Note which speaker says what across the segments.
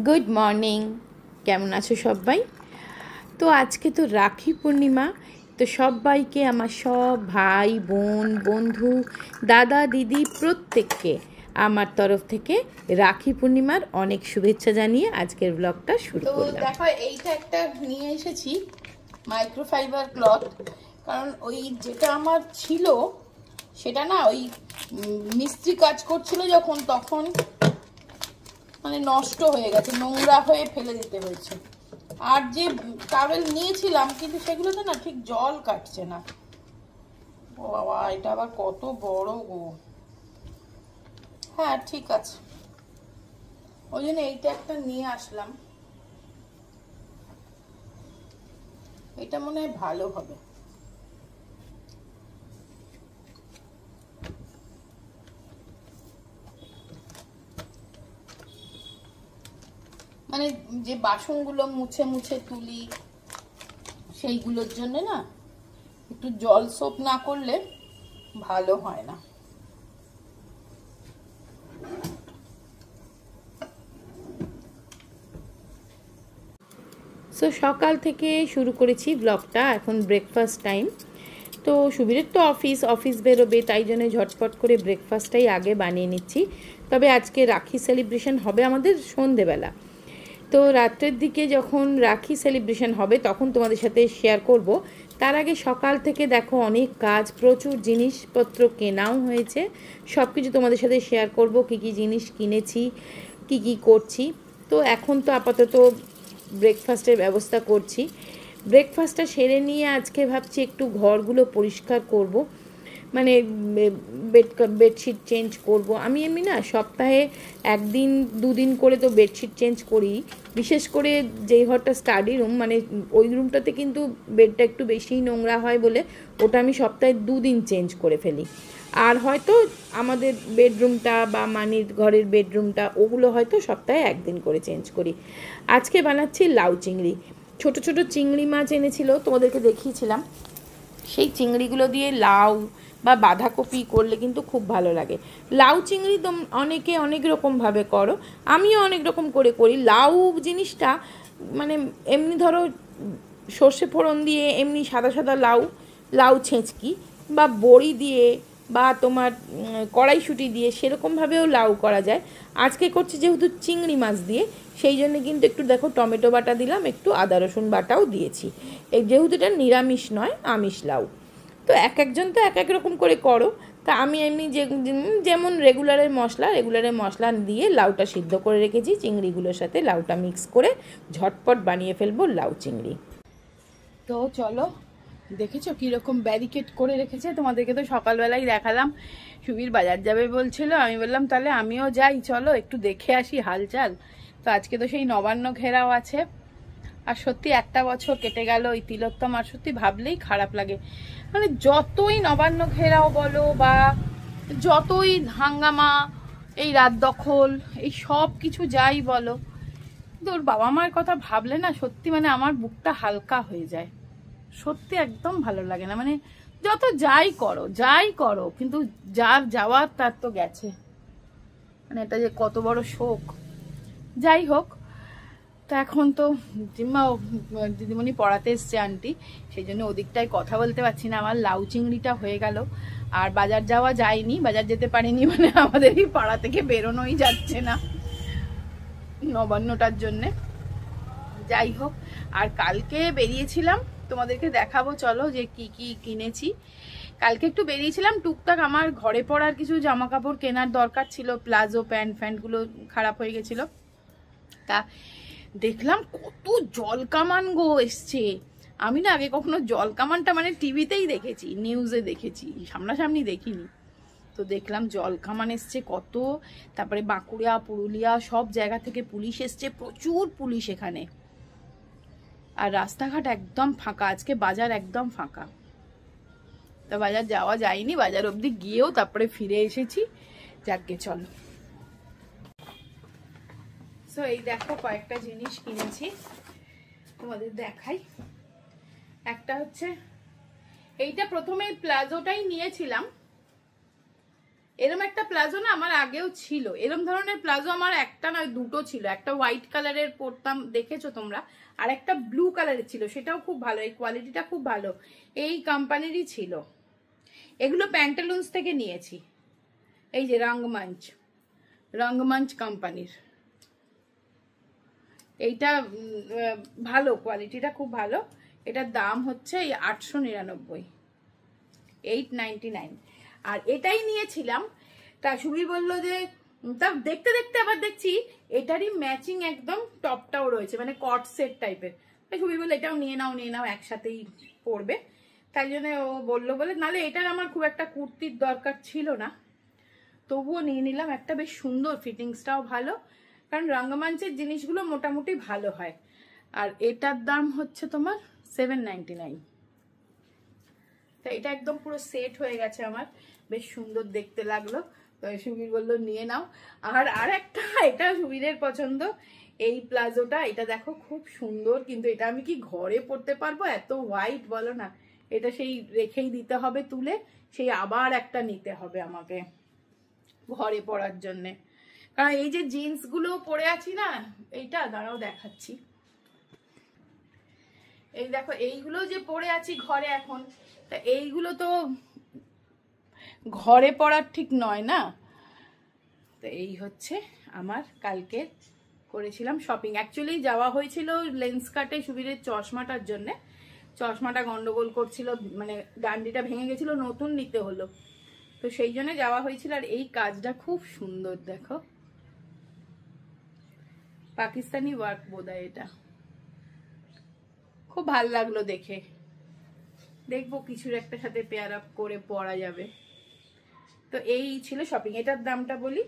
Speaker 1: Good morning. কেমন আছো সবাই? তো আজকে তো রাখি পূর্ণিমা। তো সবাইকে আমার সব ভাই বোন বন্ধু দাদা দিদি প্রত্যেককে আমার তরফ থেকে রাখি পূর্ণিমার অনেক শুভেচ্ছা জানিয়ে আজকের ব্লগটা শুরু করলাম। দেখো এইটা একটা নিয়ে এসেছি মাইক্রোফাইবার ক্লথ, কারণ ওই যেটা আমার ছিল সেটা না ওই মিস্ত্রি কাজ করছিল যখন তখন মানে নষ্ট হয়ে গেছে, নোংরা হয়ে ফেলে দিতে হয়েছে। আর যে টাওয়েল নিয়েছিলাম কিন্তু সেগুলোতে না ঠিক জল কাটছে না। ও বাবা, এটা আবার কত বড় গো। হ্যাঁ ঠিক আছে, ওই জন্য এইটা একটা নিয়ে আসলাম। এটা মনে হয় ভালো হবে। মানে যে বাসনগুলো মুছে মুছে তুলি সেইগুলোর জন্য না একটু জল সোপ না করলে ভালো হয় না। সো সকাল থেকে শুরু করেছি ব্লগটা, এখন ব্রেকফাস্ট টাইম। তো সুবীরের তো অফিস বেরোবে, তাই জন্য ঝটপট করে ব্রেকফাস্টটাই আগে বানিয়ে নিচ্ছি। তবে আজকে রাখি সেলিব্রেশন হবে আমাদের সন্ধেবেলা। তো রাত্রের দিকে যখন রাখি সেলিব্রেশন হবে তখন তোমাদের সাথে শেয়ার করব। তার আগে সকাল থেকে দেখো অনেক কাজ, প্রচুর জিনিসপত্র কেনাও হয়েছে। সব কিছু তোমাদের সাথে শেয়ার করব, কী কী জিনিস কিনেছি, কী করছি। তো এখন তো আপাতত ব্রেকফাস্টের ব্যবস্থা করছি। ব্রেকফাস্টটা সেরে নিয়ে আজকে ভাবছি একটু ঘরগুলো পরিষ্কার করব, মানে বেডশিট চেঞ্জ করব। আমি এমনি না সপ্তাহে একদিন দুদিন করে তো বেডশিট চেঞ্জ করি। বিশেষ করে যেই ঘরটা স্টাডি রুম, মানে ওই রুমটাতে কিন্তু বেডটা একটু বেশিই নোংরা হয় বলে ওটা আমি সপ্তাহে দুদিন চেঞ্জ করে ফেলি। আর হয়তো আমাদের বেডরুমটা বা মানির ঘরের বেডরুমটা ওগুলো হয়তো সপ্তাহে একদিন করে চেঞ্জ করি। আজকে বানাচ্ছি লাউ চিংড়ি। ছোট ছোট চিংড়ি মাছ এনেছিল, তোমাদেরকে দেখিয়েছিলাম। সেই চিংড়িগুলো দিয়ে লাউ বা বাঁধাকপি করলে কিন্তু খুব ভালো লাগে। লাউ চিংড়ি তো অনেকে অনেক রকমভাবে করো, আমিও অনেক রকম করে করি। লাউ জিনিসটা মানে এমনি ধরো সর্ষে ফোড়ন দিয়ে এমনি সাদা সাদা লাউ, লাউ ছেঁচকি বা বড়ি দিয়ে বা তোমার কড়াইশুঁটি দিয়ে সেরকমভাবেও লাউ করা যায়। আজকে করছি যেহেতু চিংড়ি মাছ দিয়ে, সেই জন্য কিন্তু একটু দেখো টমেটো বাটা দিলাম, একটু আদা রসুন বাটাও দিয়েছি। এই যেহেতু এটা নিরামিষ নয় আমিষ লাউ, তো এক একজন তো এক এক রকম করে করো। তা আমি এমনি যেমন রেগুলারের মশলা দিয়ে লাউটা সিদ্ধ করে রেখেছি, চিংড়িগুলোর সাথে লাউটা মিক্স করে ঝটপট বানিয়ে ফেলবো লাউ চিংড়ি। তো চলো, দেখেছো কীরকম ব্যারিকেড করে রেখেছে? তোমাদেরকে তো সকালবেলাই দেখালাম। সুবীর বাজার যাবে বলছিল, আমি বললাম তাহলে আমিও যাই, চলো একটু দেখে আসি হালচাল। তো আজকে তো সেই নবান্ন ঘেরাও আছে। আর সত্যি একটা বছর কেটে গেল ওই তিলোত্তম, আর সত্যি ভাবলেই খারাপ লাগে। মানে যতই নবান্ন ঘেরাও বলো বা যতই হাঙ্গামা, এই রাত দখল, এই সব কিছু যাই বলো, কিন্তু ওর বাবা মার কথা ভাবলে না সত্যি মানে আমার বুকটা হালকা হয়ে যায়। সত্যি একদম ভালো লাগে না। মানে যত যাই করো কিন্তু যার যাওয়ার তার তো গেছে, মানে এটা যে কত বড় শোক। যাই হোক, তো এখন তো জিম্মাও দিদিমণি পড়াতে এসছে আন্টি, সেই জন্য ওদিকটায় কথা বলতে পারছি না। আমার লাউ চিংড়িটা হয়ে গেল, আর বাজার যাওয়া যায়নি, বাজার যেতে পারিনি, মানে আমাদের এই পাড়া থেকে বেরোনোই যাচ্ছে না নবান্নটার জন্যে। যাই হোক, আর কালকে বেরিয়েছিলাম, তোমাদেরকে দেখাবো চলো যে কি কি কিনেছি। কালকে একটু বেরিয়েছিলাম টুকটাক, আমার ঘরে পরার কিছু জামা কাপড় কেনার দরকার ছিল, প্লাজো প্যান্টগুলো খারাপ হয়ে গেছিলো। তা দেখলাম কত জল কামান গো এসছে। আমি না আগে কখনো জল কামানটা মানে টিভিতেই দেখেছি, নিউজে দেখেছি, সামনাসামনি দেখিনি। তো দেখলাম জল কামান এসছে কত। তারপরে বাঁকুড়া পুরুলিয়া সব জায়গা থেকে পুলিশ এসছে, প্রচুর পুলিশ এখানে। আর রাস্তাঘাট একদম ফাঁকা, আজকে বাজার একদম ফাঁকা। তা বাজার যাওয়া যায়নি, বাজার অবধি গিয়েও তারপরে ফিরে এসেছি। যাকে চলো, সো এই দেখো কয়েকটা জিনিস কিনেছি, তোমাদের দেখাই। একটা হচ্ছে এইটা, প্রথমে প্লাজোটাই নিয়েছিলাম, এরম একটা প্লাজো না আমার আগেও ছিল, এরম ধরনের প্লাজো আমার একটা নয় দুটো ছিল। একটা হোয়াইট কালারের পরতাম, দেখেছো তোমরা, আর একটা ব্লু কালারের ছিল, সেটাও খুব ভালো, এই কোয়ালিটিটা খুব ভালো, এই কোম্পানিরই ছিল। এগুলো প্যান্টালুন্স থেকে নিয়েছি, এই যে রঙ্গমঞ্চ কোম্পানির। এইটা ভালো, কোয়ালিটিটা খুব ভালো। এটার দাম হচ্ছে এই 899, 899। আর এটাই নিয়েছিলাম, তা সুবীর বললো যে, তা দেখতে দেখতে আবার দেখছি এটারই ম্যাচিং একদম টপটাও রয়েছে, মানে কট সেট টাইপের। তাই সুবীর বললো এটাও নিয়ে নাও একসাথেই পরবে। তাই জন্য ও বললো বলে, নাহলে এটার আমার খুব একটা কুর্তির দরকার ছিল না, তবুও নিয়ে নিলাম। একটা বেশ সুন্দর, ফিটিংসটাও ভালো, কারণ রঙ্গমঞ্চের জিনিসগুলো মোটামুটি ভালো হয়। আর এটার দাম হচ্ছে তোমার 799। তো এটা একদম পুরো সেট হয়ে গেছে আমার, বেশ সুন্দর দেখতে লাগলো। তো সুবীর বললো নিয়ে নাও। আর একটা, এটা সুবীরের পছন্দ, এই প্লাজোটা। এটা দেখো খুব সুন্দর, কিন্তু এটা আমি কি ঘরে পরতে পারবো? এত হোয়াইট বলো না, এটা সেই রেখেই দিতে হবে তুলে, সেই আবার একটা নিতে হবে আমাকে ঘরে পরার জন্যে। কারণ এই যে জিন্স গুলো পরে আছি না, এইটা দাঁড়াও দেখাচ্ছি, এই দেখো এইগুলো যে পরে আছি ঘরে এখন, তা এইগুলো তো ঘরে পরার ঠিক নয় না। তো এই হচ্ছে আমার কালকে করেছিলাম শপিং। অ্যাকচুয়ালি যাওয়া হয়েছিল লেন্স কাটে সুবীরের চশমাটার জন্যে, চশমাটা গন্ডগোল করছিল, মানে ডান্ডিটা ভেঙে গেছিল, নতুন নিতে হলো, তো সেই জন্য যাওয়া হয়েছিল। আর এই কাজটা খুব সুন্দর, দেখো পাকিস্তানি ওয়ার্ক বোধহয়, এটা খুব ভাল লাগলো দেখে। দেখবো কিছুর একটা সাথে পেয়ার আপ করে পরা যাবে। তো এই ছিল শপিং। এটার দামটা বলি,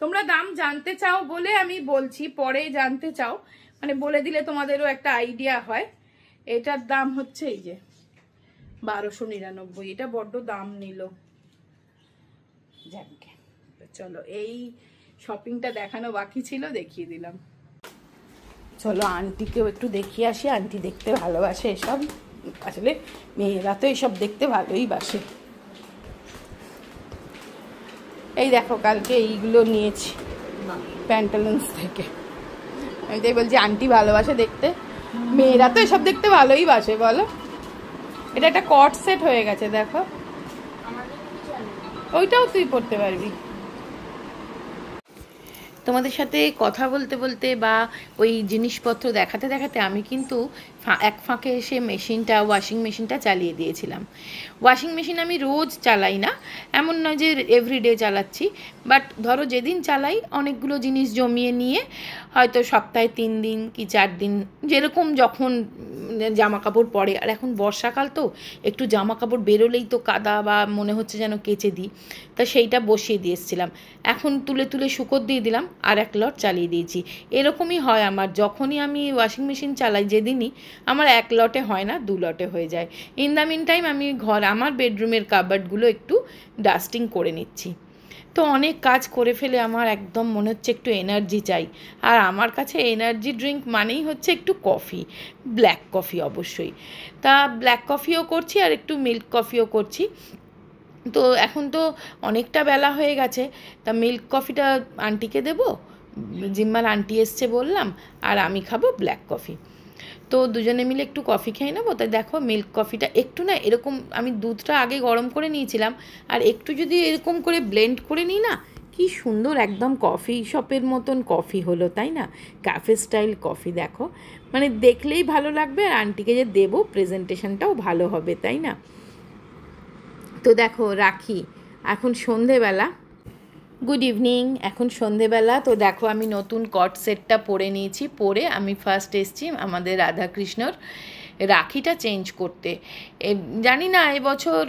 Speaker 1: তোমরা দাম জানতে চাও বলে আমি বলছি, পরে জানতে চাও মানে বলে দিলে তোমাদেরও একটা আইডিয়া হয়। এটার দাম হচ্ছে এই যে 1299। এটা বড্ড দাম নিল, যাকে। তো চলো, এই শপিংটা দেখানো বাকি ছিল, দেখিয়ে দিলাম। চলো আন্টিকেও একটু দেখিয়ে আসি, আন্টি দেখতে ভালোবাসে এসব, আসলে মেয়েরা তো এসব দেখতে ভালোই বাসে। এই দেখো কালকে এইগুলো নিয়েছি প্যান্টালুন্স থেকে। আমি তাই বলছি আন্টি ভালোবাসে দেখতে, মেয়েরা তো এসব দেখতে ভালোই বাসে বলো। এটা একটা কট সেট হয়ে গেছে দেখো, ওইটাও তুই পড়তে পারবি। তোমাদের সাথে কথা বলতে বলতে বা ওই জিনিসপত্র দেখাতে দেখাতে আমি কিন্তু এক ফাঁকে এসে ওয়াশিং মেশিনটা চালিয়ে দিয়েছিলাম। ওয়াশিং মেশিন আমি রোজ চালাই না, এমন নয় যে এভরিডে চালাচ্ছি, বাট ধরো যেদিন চালাই অনেকগুলো জিনিস জমিয়ে নিয়ে হয়তো সপ্তাহে 3 দিন কি 4 দিন, যেরকম যখন জামা কাপড় পরে। আর এখন বর্ষাকাল তো, একটু জামা কাপড় বেরোলেই তো কাদা, বা মনে হচ্ছে যেন কেচে দিই, তা সেইটা বসিয়ে দিয়ে এসেছিলাম। এখন তুলে তুলে শুকোর দিয়ে দিলাম, আর এক লট চালিয়ে দিয়েছি। এরকমই হয় আমার, যখনই আমি ওয়াশিং মেশিন চালাই যেদিনই, আমার 1 লটে হয় না, 2 লটে হয়ে যায়। ইন দ্য মিন টাইম আমি আমার বেডরুমের কাবার্ডগুলো একটু ডাস্টিং করে নিচ্ছি। তো অনেক কাজ করে ফেলে আমার একদম মনে হচ্ছে একটু এনার্জি চাই। আর আমার কাছে এনার্জি ড্রিঙ্ক মানেই হচ্ছে একটু কফি, ব্ল্যাক কফি অবশ্যই। তা ব্ল্যাক কফিও করছি আর একটু মিল্ক কফিও করছি। তো এখন তো অনেকটা বেলা হয়ে গেছে, তা মিল্ক কফিটা আন্টিকে দেবো, জিম্মার আন্টি এসছে বললাম, আর আমি খাবো ব্ল্যাক কফি। তো দুজনে মিলে একটু কফি খেয়ে নেবো। তাই দেখো মিল্ক কফিটা একটু না এরকম, আমি দুধটা আগে গরম করে নিয়েছিলাম, আর একটু যদি এরকম করে ব্লেন্ড করে নিই না, কি সুন্দর একদম কফি শপের মতন কফি হলো, তাই না? ক্যাফে স্টাইল কফি দেখো, মানে দেখলেই ভালো লাগবে, আর আন্টিকে যে দেবো প্রেজেন্টেশনটাও ভালো হবে, তাই না? তো দেখো রাখি, এখন সন্ধেবেলা, গুড ইভিনিং, এখন সন্ধেবেলা। তো দেখো আমি নতুন কট সেটটা পরে নিয়েছি, পরে আমি ফার্স্ট এসেছি আমাদের রাধাকৃষ্ণর রাখিটা চেঞ্জ করতে। জানি না এবছর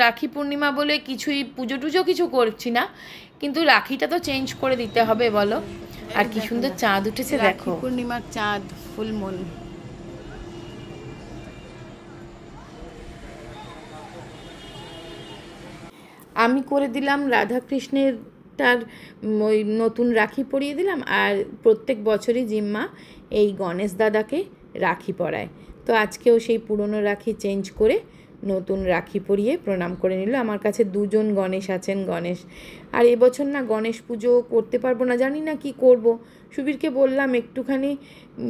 Speaker 1: রাখি পূর্ণিমা বলে কিছুই পুজো টুজো কিছু করছি না, কিন্তু রাখিটা তো চেঞ্জ করে দিতে হবে বলো। আর কি সুন্দর চাঁদ উঠেছে দেখো, পূর্ণিমার চাঁদ, ফুল মুন। আমি করে দিলাম রাধাকৃষ্ণের তার ওই নতুন রাখি পরিয়ে দিলাম, আর প্রত্যেক বছরই জিম্মা এই গণেশ দাদাকে রাখি পরায়। তো আজকেও সেই পুরনো রাখি চেঞ্জ করে নতুন রাখি পরিয়ে প্রণাম করে নিল। আমার কাছে দুজন গণেশ আছেন, গণেশ। আর এবছর না গণেশ পুজো করতে পারবো না, জানি না কি করব। সুবীরকে বললাম একটুখানি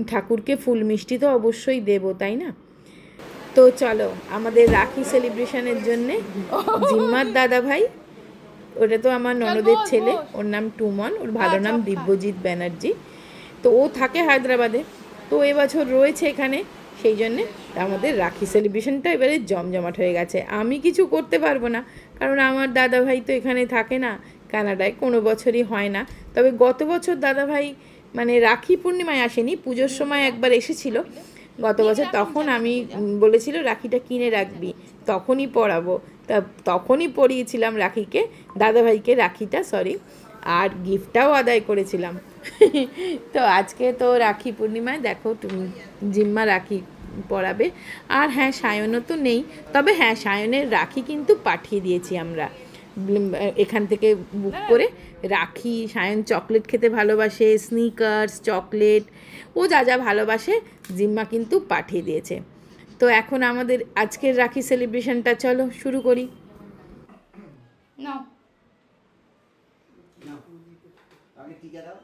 Speaker 1: ঠাকুরকে ফুল মিষ্টি তো অবশ্যই দেবো, তাই না? তো চলো আমাদের রাখি সেলিব্রেশনের জন্যে জিম্মার দাদা ভাই, ওটা তো আমার ননদের ছেলে, ওর নাম টুমন, ওর ভালো নাম দিব্যজিৎ ব্যানার্জি। তো ও থাকে হায়দ্রাবাদে, তো এবছর রয়েছে এখানে, সেই জন্যে আমাদের রাখি সেলিব্রেশনটা এবারে জমজমাট হয়ে গেছে। আমি কিছু করতে পারবো না, কারণ আমার দাদাভাই তো এখানে থাকে না, কানাডায়, কোনো বছরই হয় না। তবে গত বছর দাদাভাই মানে রাখি পূর্ণিমায় আসেনি, পুজোর সময় একবার এসেছিল গত বছর, তখন আমি বলেছিল রাখিটা কিনে রাখবি, তখনই পরাবো। তা তখনই পরিয়েছিলাম রাখিকে, দাদাভাইকে রাখিটা, সরি, আর গিফটটাও আদায় করেছিলাম। তো আজকে তো রাখি পূর্ণিমায় দেখো জিম্মা রাখি পরাবে। আর হ্যাঁ, সায়নও তো নেই, তবে হ্যাঁ সায়নের রাখি কিন্তু পাঠিয়ে দিয়েছি আমরা এখান থেকে বুক করে রাখি। সায়ন চকলেট খেতে ভালোবাসে, স্নিকার্স, চকলেট, ও যা যা ভালোবাসে জিম্মা কিন্তু পাঠিয়ে দিয়েছে। তো এখন আমাদের আজকের রাখি সেলিব্রেশনটা চলো শুরু করি। নাও আগে টিকা দাও,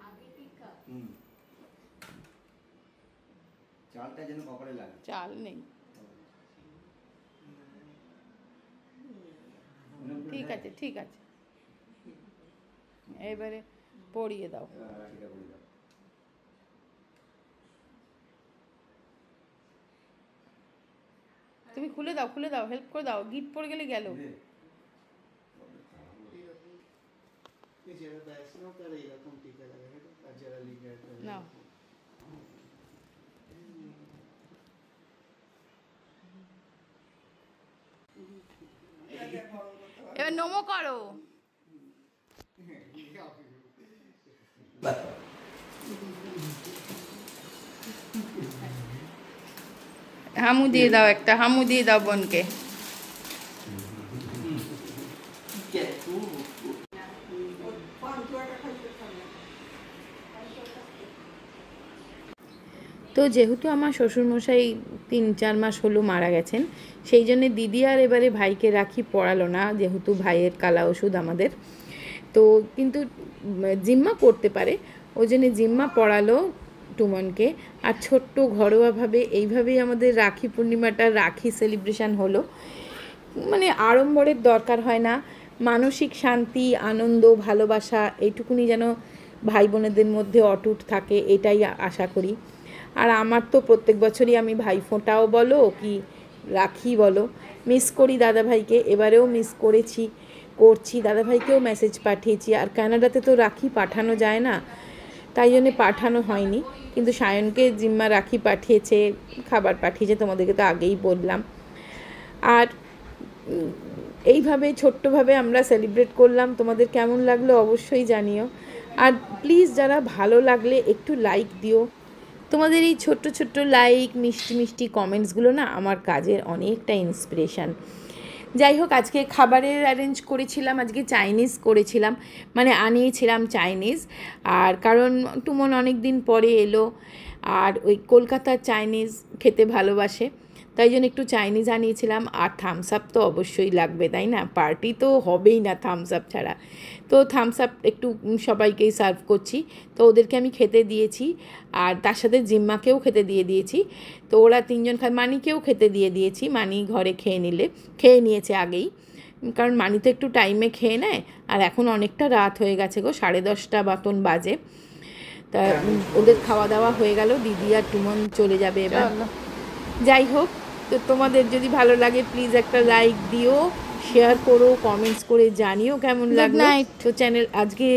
Speaker 1: আগে টিকা। চালটা যেন কপালে লাগে, চাল নেই, ঠিক আছে ঠিক আছে, এবারে পরিয়ে দাও। তুমি খুলে দাও, খুলে দাও, হেল্প করে দাও, গিট পড়ে গেলে গেল। না এবার নমো করো। হামু দিয়ে দাও, একটা হামু দিয়ে দাও বোনকে। তো যেহেতু আমার শ্বশুরমশাই 3-4 মাস হলো মারা গেছেন, সেই জন্যে দিদি আর এবারে ভাইকে রাখি পড়ালো না, যেহেতু ভাইয়ের কালা ওষুধ আমাদের। তো কিন্তু জিম্মা করতে পারে, ওই জন্যে জিম্মা পড়ালো টুমনকে। আর ছোট্ট ঘরোয়াভাবে এইভাবেই আমাদের রাখি পূর্ণিমাটা, রাখি সেলিব্রেশন হলো। মানে আড়ম্বরের দরকার হয় না, মানসিক শান্তি, আনন্দ, ভালোবাসা এইটুকুনি যেন ভাই বোনেদের মধ্যে অটুট থাকে, এটাই আশা করি। আর আমার তো প্রত্যেক বছরই আমি ভাইফোঁটাও বলো কি রাখি বলো মিস করি দাদাভাইকে, এবারেও মিস করছি, দাদাভাইকেও মেসেজ পাঠিয়েছি। আর কানাডাতে তো রাখি পাঠানো যায় না, তাই জন্যে পাঠানো হয়নি, কিন্তু সায়নকে জিম্মা রাখি পাঠিয়েছে, খাবার পাঠিয়েছে, তোমাদেরকে তো আগেই বললাম। আর এইভাবে ছোট্টভাবে আমরা সেলিব্রেট করলাম। তোমাদের কেমন লাগলো অবশ্যই জানিও। আর প্লিজ যারা ভালো লাগলে একটু লাইক দিও, তোমাদের এই ছোট্ট ছোট্ট লাইক, মিষ্টি মিষ্টি কমেন্টসগুলো না আমার কাজের অনেকটা ইন্সপিরেশান। যাই হোক, আজকে খাবারের অ্যারেঞ্জ করেছিলাম, আজকে চাইনিজ করেছিলাম, মানে আনিয়েছিলাম চাইনিজ। আর কারণ টুমন অনেক দিন পরে এলো, আর ওই কলকাতার চাইনিজ খেতে ভালোবাসে, তাই জন্য একটু চাইনিজ আনিয়েছিলাম। আর থামস আপ তো অবশ্যই লাগবে, তাই না? পার্টি তো হবেই না থামস আপ ছাড়া। তো থামস আপ একটু সবাইকেই সার্ভ করছি, তো ওদেরকে আমি খেতে দিয়েছি, আর তার সাথে জিম্মাকেও খেতে দিয়ে দিয়েছি। তো ওরা 3 জন মানিকেও খেতে দিয়ে দিয়েছি, মানি ঘরে খেয়ে নিয়েছে আগেই, কারণ মানি তো একটু টাইমে খেয়ে নেয়। আর এখন অনেকটা রাত হয়ে গেছে গো, 10:30 মতন বাজে। তা ওদের খাওয়া দাওয়া হয়ে গেল, দিদি আর টুমন চলে যাবে এবার। যাই হোক, তো তোমাদের যদি ভালো লাগে প্লিজ একটা লাইক দিও, শেয়ার করো, কমেন্টস করে জানিও কেমন লাগলো। তো আজকে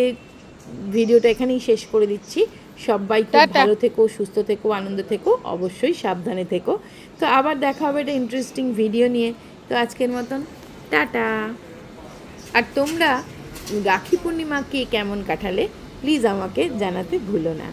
Speaker 1: ভিডিওটা এখানেই শেষ করে দিচ্ছি। সবাই খুব ভালো থেকো, সুস্থ থেকো, আনন্দ থেকো, অবশ্যই সাবধানে থেকো। তো আবার দেখা হবে একটা ইন্টারেস্টিং ভিডিও নিয়ে। তো আজকের মতন টাটা। আর তোমরা রাখি পূর্ণিমা কে কেমন কাটালে প্লিজ আমাকে জানাতে ভুলো না।